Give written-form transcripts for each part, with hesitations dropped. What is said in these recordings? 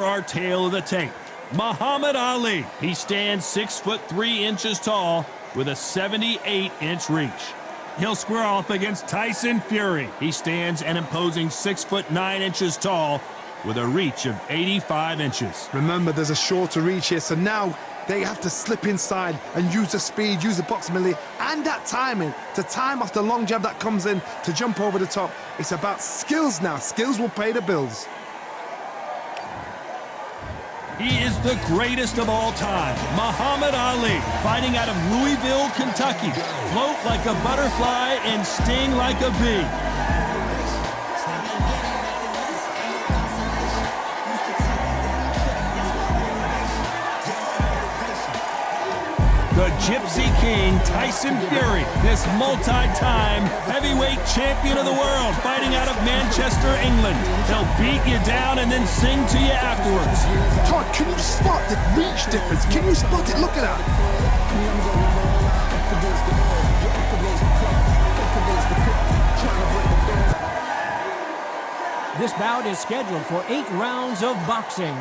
Our tale of the tape. Muhammad Ali. He stands 6'3" tall with a 78-inch reach. He'll square off against Tyson Fury. He stands an imposing 6'9" tall with a reach of 85 inches. Remember, there's a shorter reach here, so now they have to slip inside and use the speed, use the proximity, and that timing to time off the long jab that comes in to jump over the top. It's about skills now. Skills will pay the bills. He is the greatest of all time, Muhammad Ali, fighting out of Louisville, Kentucky. Float like a butterfly and sting like a bee. The Gypsy King, Tyson Fury, this multi-time heavyweight champion of the world, fighting out of Manchester, England. They'll beat you down and then sing to you afterwards. Todd, can you spot the reach difference? Can you spot it? Look at that. This bout is scheduled for 8 rounds of boxing.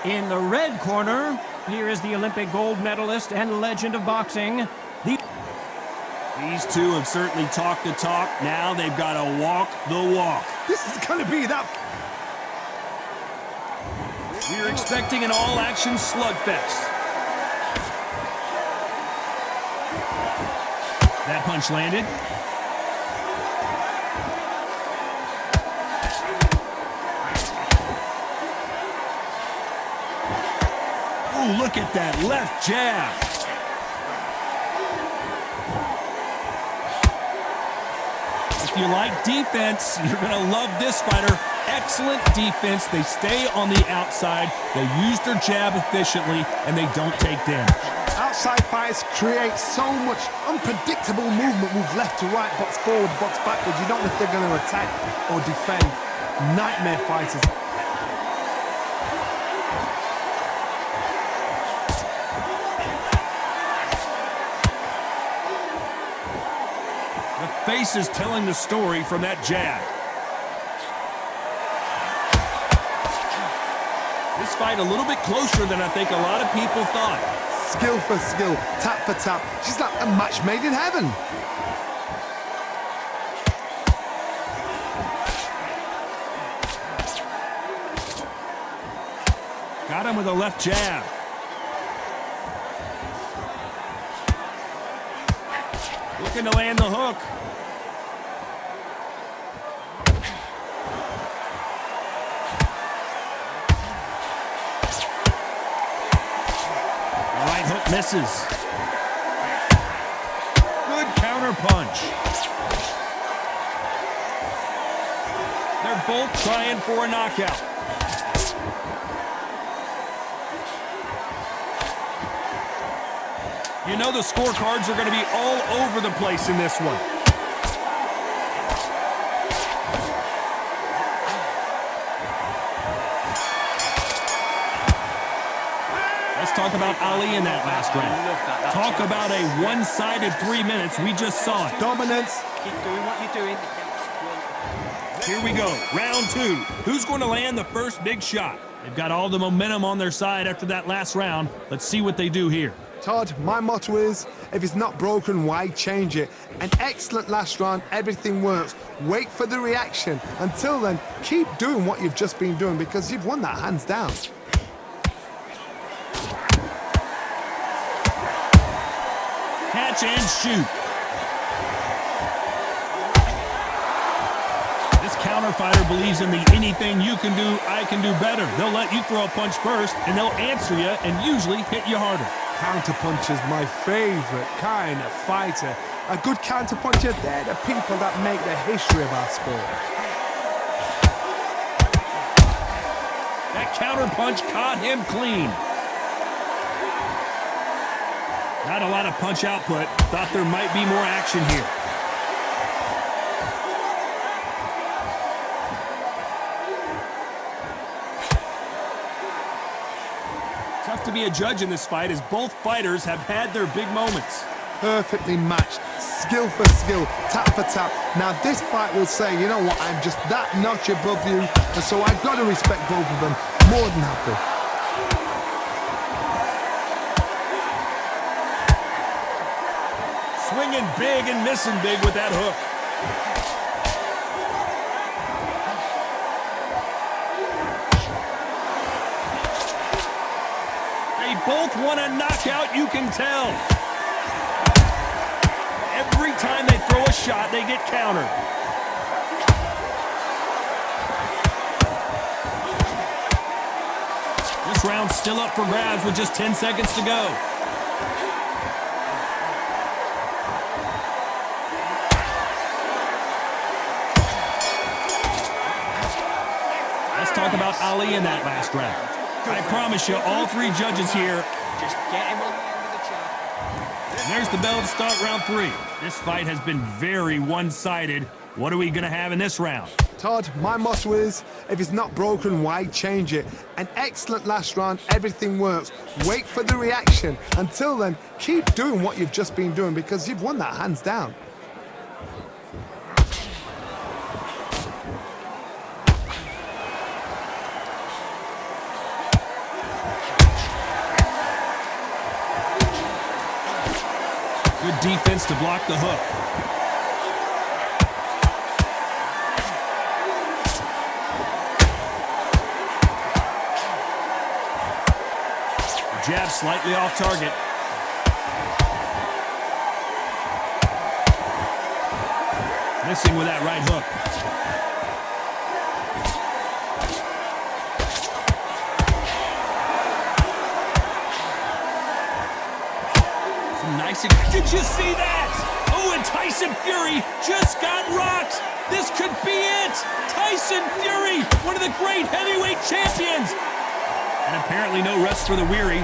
In the red corner, here is the Olympic gold medalist and legend of boxing. These two have certainly talked the talk. Now they've got to walk the walk. This is going to be that. We're expecting an all-action slugfest. That punch landed. Ooh, look at that left jab. If you like defense, you're going to love this fighter. Excellent defense. They stay on the outside. They use their jab efficiently, and they don't take damage. Outside fights create so much unpredictable movement. Move left to right, box forward, box backwards. You don't know if they're going to attack or defend. Nightmare fighters. The face is telling the story from that jab. This fight a little bit closer than I think a lot of people thought. Skill for skill, tap for tap. She's like a match made in heaven. Got him with a left jab. Looking to land the hook. The right hook misses. Good counter punch. They're both trying for a knockout. You know the scorecards are going to be all over the place in this one. Let's talk about Ali in that last round. Talk about a one-sided 3 minutes. We just saw it. Dominance. Keep doing what you're doing. Here we go, round 2. Who's going to land the first big shot? They've got all the momentum on their side after that last round. Let's see what they do here. Todd, my motto is, if it's not broken, why change it? An excellent last round, everything works. Wait for the reaction. Until then, keep doing what you've just been doing because you've won that hands down. Catch and shoot. This counter fighter believes in the anything you can do, I can do better. They'll let you throw a punch first, and they'll answer you and usually hit you harder. Counterpuncher's my favorite kind of fighter. A good counterpuncher, they're the people that make the history of our sport. That counter punch caught him clean. Not a lot of punch output. Thought there might be more action here. Tough to be a judge in this fight as both fighters have had their big moments. Perfectly matched, skill for skill, tap for tap. Now this fight will say, you know what, I'm just that notch above you, and so I've got to respect both of them. more than happy. Swinging big and missing big with that hook. They both want a knockout, you can tell. Every time they throw a shot, they get countered. This round's still up for grabs with just 10 seconds to go. Let's talk about Ali in that last round. I promise you, all three judges here. Just get him on the end of the chop. And there's the bell to start round 3. This fight has been very one-sided. What are we going to have in this round? Todd, my motto is, if it's not broken, why change it? An excellent last round, everything works. Wait for the reaction. Until then, keep doing what you've just been doing because you've won that hands down. Good defense to block the hook. Jab slightly off target. Missing with that right hook. Some nice. Did you see that? Oh, and Tyson Fury just got rocked. This could be it. Tyson Fury, one of the great heavyweight champions. And apparently no rest for the weary.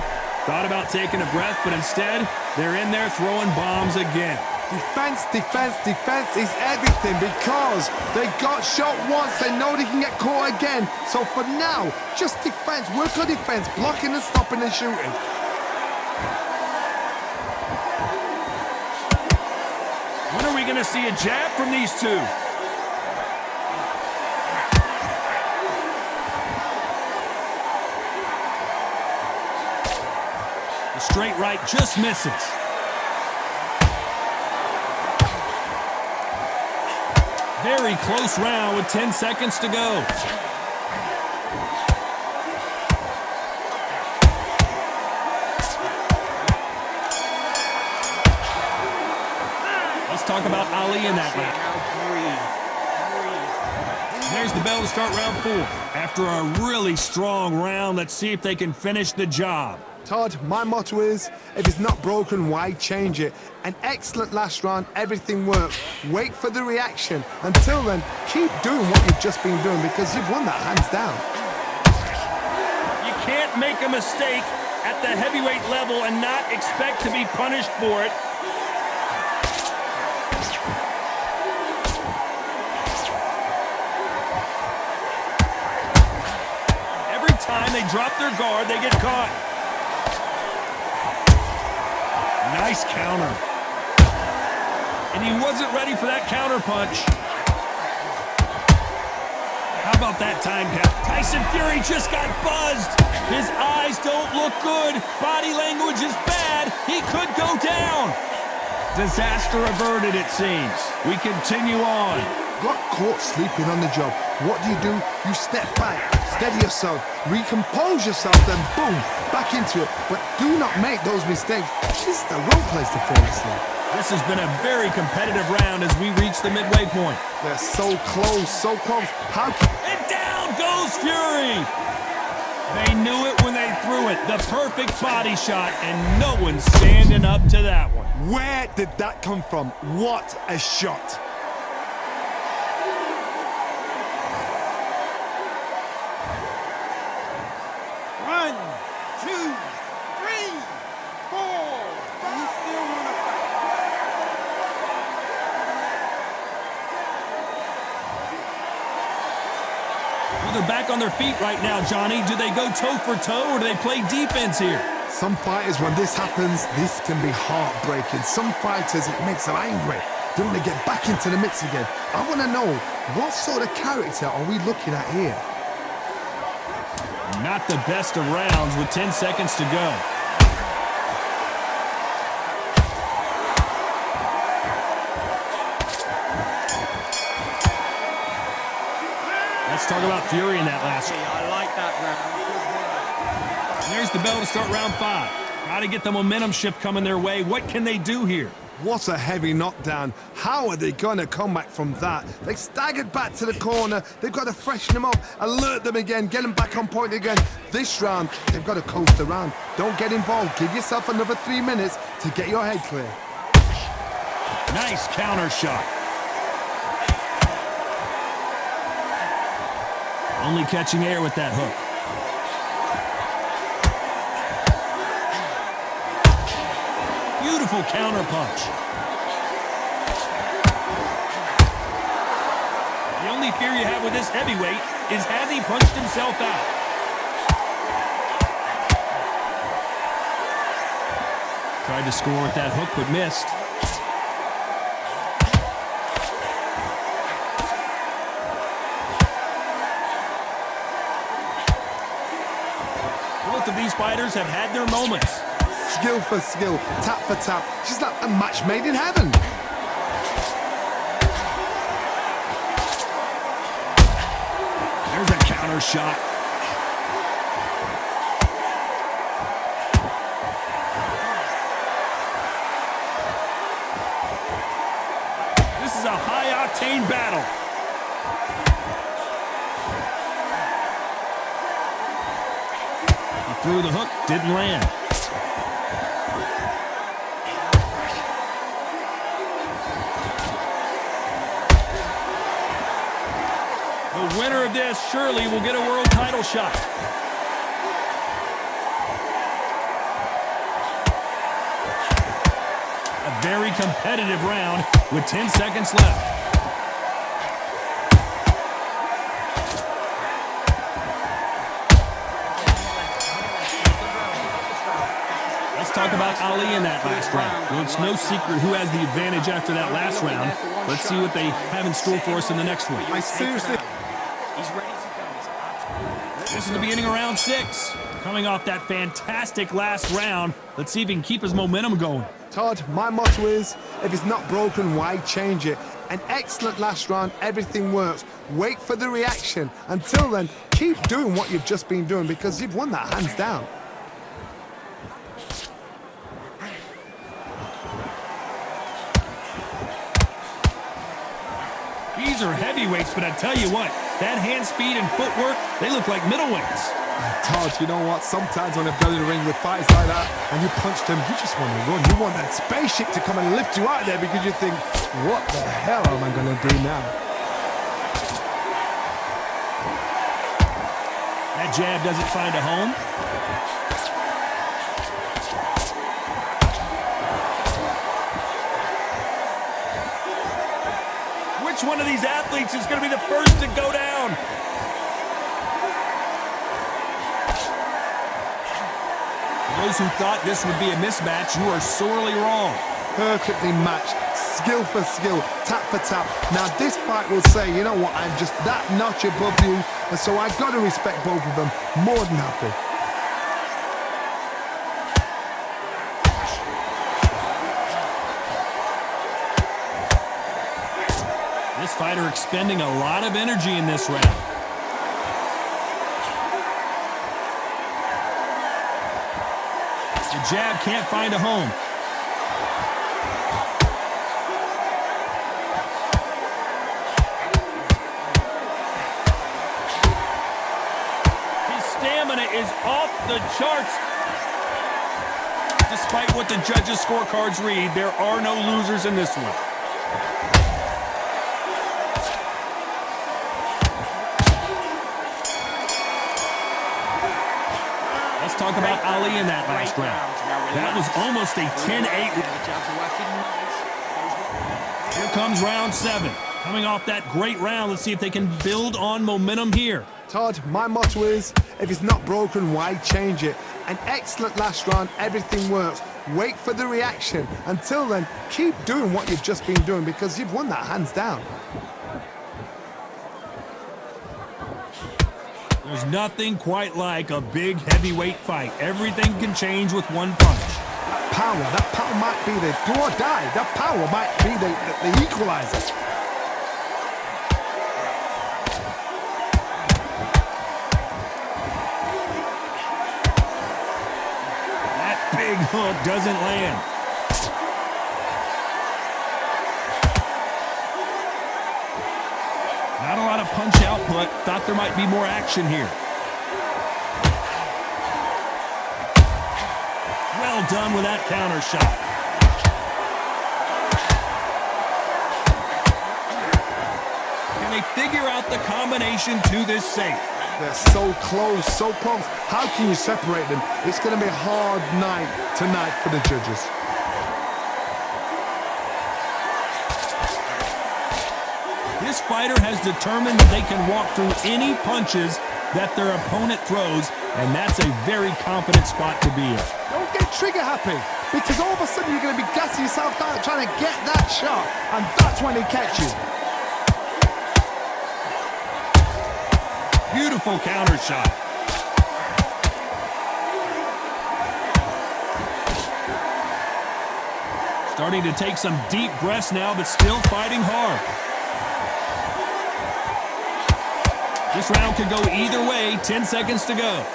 Thought about taking a breath, but instead, they're in there throwing bombs again. Defense, defense, defense is everything because they got shot once. They know they can get caught again. So for now, just defense, work on defense, blocking and stopping and shooting. When are we going to see a jab from these two? The straight right just misses. Very close round with 10 seconds to go. Let's talk about Ali in that round. There's the bell to start round 4. After a really strong round, let's see if they can finish the job. Todd, my motto is, if it's not broken, why change it? An excellent last round, everything works. Wait for the reaction. Until then, keep doing what you've just been doing because you've won that hands down. You can't make a mistake at the heavyweight level and not expect to be punished for it. Every time they drop their guard, they get caught. Nice counter. And he wasn't ready for that counter punch. How about that time count? Tyson Fury just got buzzed. His eyes don't look good. Body language is bad. He could go down. Disaster averted, it seems. We continue on. Got caught sleeping on the job. What do? You step back, steady yourself, recompose yourself, then boom, back into it. But do not make those mistakes. This is the wrong place to fall asleep. This has been a very competitive round as we reach the midway point. They're so close, so close. How? And down goes Fury. They knew it when they threw it. The perfect body shot, and no one's standing up to that one. Where did that come from? What a shot. They're back on their feet right now, Johnny. Do they go toe for toe or do they play defense here? Some fighters, when this happens, this can be heartbreaking. Some fighters, it makes them angry. They want to get back into the mix again. I want to know, what sort of character are we looking at here? Not the best of rounds with 10 seconds to go. Let's talk about Fury in that last round. I like that round. There's the bell to start round 5. Got to get the momentum shift coming their way. What can they do here? What a heavy knockdown. How are they going to come back from that? They staggered back to the corner. They've got to freshen them up, alert them again, get them back on point again. This round, they've got to coast around. Don't get involved. Give yourself another 3 minutes to get your head clear. Nice counter shot. Only catching air with that hook. Beautiful counter punch. The only fear you have with this heavyweight is has he punched himself out? Tried to score with that hook, but missed. Both of these fighters have had their moments. Skill for skill, tap for tap. She's like a match made in heaven. There's a counter shot. This is a high-octane battle. He threw the hook, didn't land. The winner of this surely will get a world title shot. A very competitive round with 10 seconds left. Let's talk about Ali in that last round. Well, it's no secret who has the advantage after that last round. Let's see what they have in store for us in the next one. I seriously... He's ready to go. This is the beginning of round 6. Coming off that fantastic last round, let's see if he can keep his momentum going. Todd, my motto is, if it's not broken, why change it? An excellent last round, everything works. Wait for the reaction. Until then, keep doing what you've just been doing because you've won that hands down. These are heavyweights, but I tell you what, that hand speed and footwork, they look like middleweights. Todd, you know what? Sometimes when I've gone in the ring with fighters like that and you punch them, you just want to run. You want that spaceship to come and lift you out there because you think, what the hell am I going to do now? That jab doesn't find a home. Which one of these athletes is going to be the first to go down? Those who thought this would be a mismatch, you are sorely wrong. Perfectly matched, skill for skill, tap for tap. Now this fight will say, you know what, I'm just that notch above you, and so I've got to respect both of them. More than happy. This fighter expending a lot of energy in this round. The jab can't find a home. His stamina is off the charts. Despite what the judges' scorecards read, there are no losers in this one. Talk about Ali in that last round. That was almost a 10-8. Here comes round 7. Coming off that great round, let's see if they can build on momentum here. Todd, my motto is, if it's not broken, why change it? An excellent last round, everything works. Wait for the reaction. Until then, keep doing what you've just been doing because you've won that hands down. There's nothing quite like a big heavyweight fight. Everything can change with one punch. That power might be the do or die. That power might be the equalizer. That big hook doesn't land. Not a lot of punch output. Thought there might be more action here. Well done with that counter shot. Can they figure out the combination to this safe? They're so close, so close. How can you separate them? It's going to be a hard night tonight for the judges. This fighter has determined that they can walk through any punches that their opponent throws, and that's a very confident spot to be in. Don't get trigger happy, because all of a sudden you're going to be gassing yourself out trying to get that shot, and that's when they catch you. Beautiful counter shot. Starting to take some deep breaths now, but still fighting hard. This round could go either way. 10 seconds to go.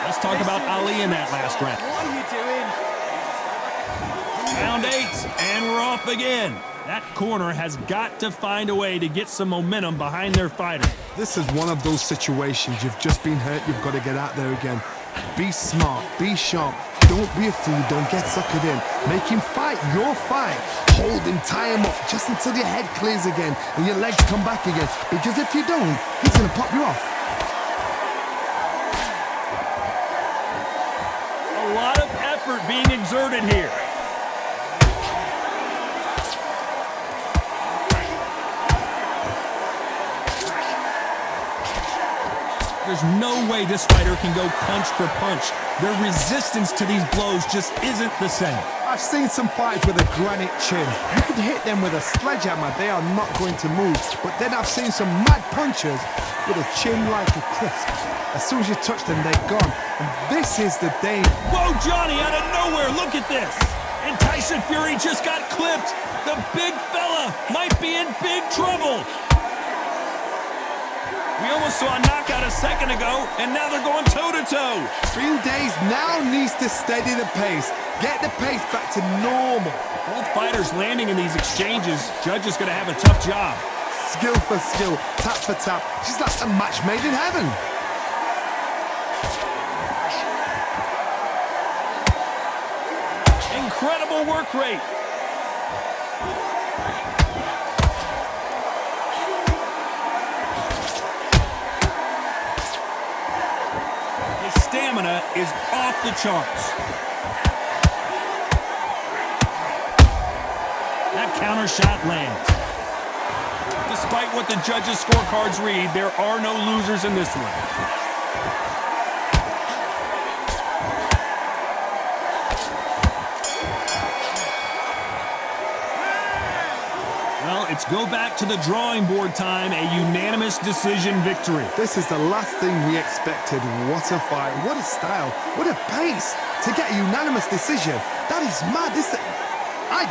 Let's talk about Ali in that last round. What are you doing? Round 8, and we're off again. That corner has got to find a way to get some momentum behind their fighter. This is one of those situations. You've just been hurt. You've got to get out there again. Be smart. Be sharp. Don't be a fool. Don't get suckered in. Make him fight your fight. Hold him, tie him up just until your head clears again and your legs come back again. Because if you don't, he's going to pop you off. A lot of effort being exerted here. There's no way this fighter can go punch for punch. Their resistance to these blows just isn't the same. I've seen some fights with a granite chin. You could hit them with a sledgehammer, they are not going to move. But then I've seen some mad punchers with a chin like a crisp. As soon as you touch them, they're gone. And this is the danger. Whoa, Johnny, out of nowhere, look at this. And Tyson Fury just got clipped. The big fella might be in big trouble. We almost saw a knockout a second ago, and now they're going toe-to-toe. Green Days now needs to steady the pace. Get the pace back to normal. Both fighters landing in these exchanges. Judge is going to have a tough job. Skill for skill, tap for tap. Just like a match made in heaven. Incredible work rate. His stamina is off the charts. That counter shot lands. Despite what the judges' scorecards read, there are no losers in this one. Well, it's go back to the drawing board time, a unanimous decision victory. This is the last thing we expected. What a fight, what a style, what a pace to get a unanimous decision. That is mad. I did